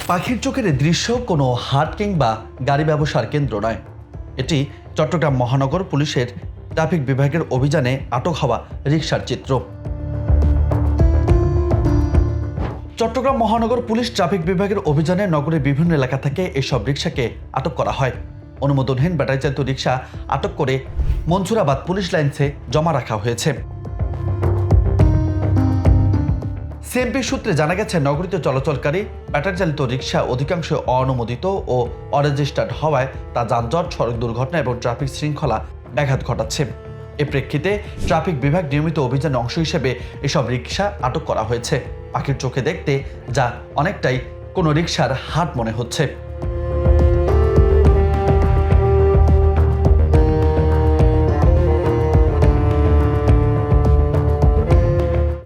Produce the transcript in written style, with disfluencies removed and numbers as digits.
পাখির চোখের দৃশ্য কোনো হাট কিংবা গাড়ি ব্যবসার কেন্দ্র নয়। এটি চট্টগ্রাম মহানগর পুলিশের ট্রাফিক বিভাগের অভিযানে আটক হওয়া রিকশার চিত্র। চট্টগ্রাম মহানগর পুলিশ ট্রাফিক বিভাগের অভিযানে নগরের বিভিন্ন এলাকা থেকে এসব রিকশাকে আটক করা হয়। অনুমোদনহীন ব্যাটারি চালিত রিকশা আটক করে মনসুরাবাদ পুলিশ লাইনসে জমা রাখা হয়েছে। সিএমপি সূত্রে জানা গেছে, নগরীতে চলাচলকারী ব্যাটারি চালিত রিকশা অধিকাংশ অনুমোদিত ও অরেজিস্টার্ড হওয়ায় তা যানজট, সড়ক দুর্ঘটনা এবং ট্রাফিক শৃঙ্খলা ব্যাঘাত ঘটাচ্ছে। এ প্রেক্ষিতে ট্রাফিক বিভাগ নিয়মিত অভিযানের অংশ হিসেবে এসব রিকশা আটক করা হয়েছে। পাখির চোখে দেখতে যা অনেকটাই কোনো রিকশার হাট মনে হচ্ছে।